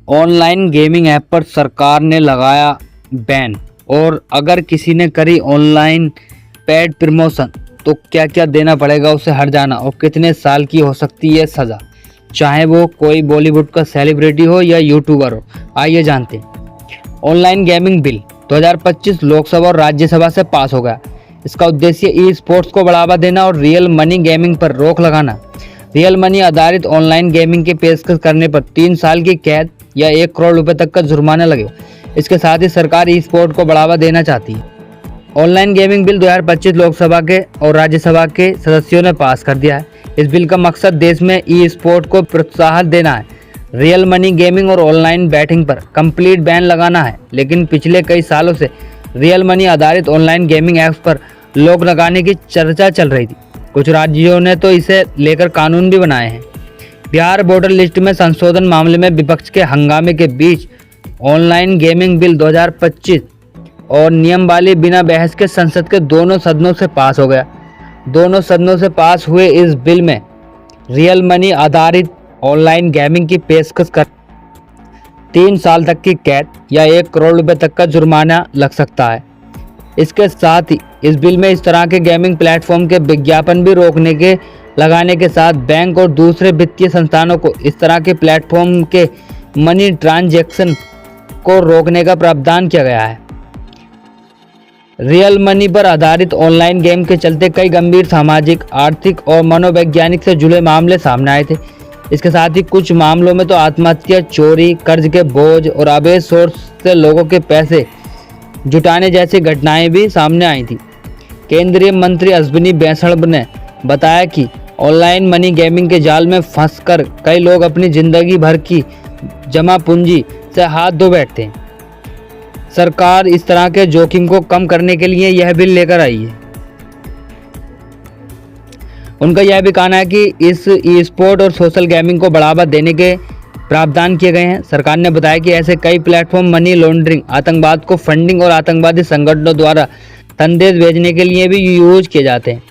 Online gaming app पर सरकार ने लगाया बैन। और अगर किसी ने करी ऑनलाइन पेड प्रमोशन तो क्या क्या देना पड़ेगा उसे हट जाना और कितने साल की हो सकती है सज़ा, चाहे वो कोई बॉलीवुड का सेलिब्रिटी हो या यूट्यूबर हो। आइए जानते हैं। ऑनलाइन गेमिंग बिल 2025 लोकसभा और राज्यसभा से पास हो गया। इसका उद्देश्य ई स्पोर्ट्स को बढ़ावा देना और रियल मनी गेमिंग पर रोक लगाना। रियल मनी आधारित ऑनलाइन गेमिंग की पेशकश करने पर 3 साल की कैद या 1 करोड़ रुपए तक का जुर्माना लगेगा। इसके साथ ही सरकार ई स्पोर्ट को बढ़ावा देना चाहती है। ऑनलाइन गेमिंग बिल 2025 लोकसभा के और राज्यसभा के सदस्यों ने पास कर दिया है। इस बिल का मकसद देश में ई स्पोर्ट को प्रोत्साहन देना है, रियल मनी गेमिंग और ऑनलाइन बैटिंग पर कंप्लीट बैन लगाना है। लेकिन पिछले कई सालों से रियल मनी आधारित ऑनलाइन गेमिंग ऐप्स पर रोक लगाने की चर्चा चल रही थी। कुछ राज्यों ने तो इसे लेकर कानून भी बनाए हैं। बिहार वोटर लिस्ट में संशोधन मामले में विपक्ष के हंगामे के बीच ऑनलाइन गेमिंग बिल 2025 और नियम वाली बिना बहस के संसद के दोनों सदनों से पास हो गया। दोनों सदनों से पास हुए इस बिल में रियल मनी आधारित ऑनलाइन गेमिंग की पेशकश कर 3 साल तक की कैद या 1 करोड़ रुपए तक का जुर्माना लग सकता है। इसके साथ ही इस बिल में इस तरह के गेमिंग प्लेटफॉर्म के विज्ञापन भी लगाने के साथ बैंक और दूसरे वित्तीय संस्थानों को इस तरह के प्लेटफॉर्म के मनी ट्रांजैक्शन को रोकने का प्रावधान किया गया है। रियल मनी पर आधारित ऑनलाइन गेम के चलते कई गंभीर सामाजिक, आर्थिक और मनोवैज्ञानिक से जुड़े मामले सामने आए थे। इसके साथ ही कुछ मामलों में तो आत्महत्या, चोरी, कर्ज के बोझ और अवैध सोर्स से लोगों के पैसे जुटाने जैसी घटनाएं भी सामने आई थी। केंद्रीय मंत्री अश्विनी वैष्णव ने बताया कि ऑनलाइन मनी गेमिंग के जाल में फंसकर कई लोग अपनी जिंदगी भर की जमा पूंजी से हाथ धो बैठते हैं। सरकार इस तरह के जोखिम को कम करने के लिए यह बिल लेकर आई है। उनका यह भी कहना है कि इस ई स्पोर्ट और सोशल गेमिंग को बढ़ावा देने के प्रावधान किए गए हैं। सरकार ने बताया कि ऐसे कई प्लेटफॉर्म मनी लॉन्ड्रिंग, आतंकवाद को फंडिंग और आतंकवादी संगठनों द्वारा संदेश भेजने के लिए भी यूज किए जाते हैं।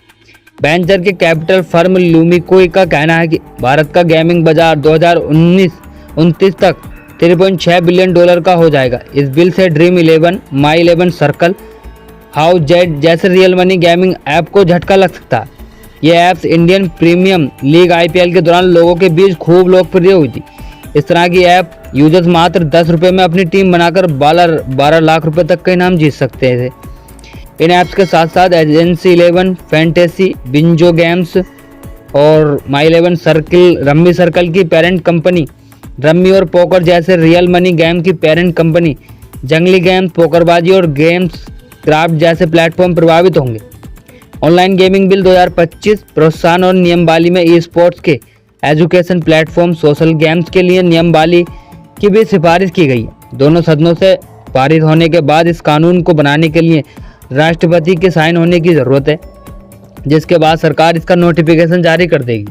वेंचर के कैपिटल फर्म लूमिकोई का कहना है कि भारत का गेमिंग बाजार 2029 तक $3.6 बिलियन का हो जाएगा। इस बिल से ड्रीम 11, माई 11 सर्कल, हाउस जेट जैसे रियल मनी गेमिंग ऐप को झटका लग सकता है। ये apps Indian premium league IPL के दौरान लोगों के बीच खूब लोकप्रिय हुई थी। इस तरह की ऐप यूजर्स मात्र 10 रुपये में अपनी टीम बनाकर 12 लाख रुपए तक का इनाम जीत सकते थे। इन ऐप्स के साथ साथ एजेंसी 11, फैंटेसी, बिंजो गेम्स और माई 11 सर्किल, रम्मी सर्कल की पेरेंट कंपनी रम्मी और पोकर जैसे रियल मनी गेम की पेरेंट कंपनी जंगली गेम्स, पोकरबाजी और गेम्स क्राफ्ट जैसे प्लेटफॉर्म प्रभावित होंगे। ऑनलाइन गेमिंग बिल 2025 प्रोत्साहन और नियमावली में ई स्पोर्ट्स के एजुकेशन प्लेटफॉर्म, सोशल गेम्स के लिए नियमावली की भी सिफारिश की गई है। दोनों सदनों से पारित होने के बाद इस कानून को बनाने के लिए राष्ट्रपति के साइन होने की ज़रूरत है, जिसके बाद सरकार इसका नोटिफिकेशन जारी कर देगी।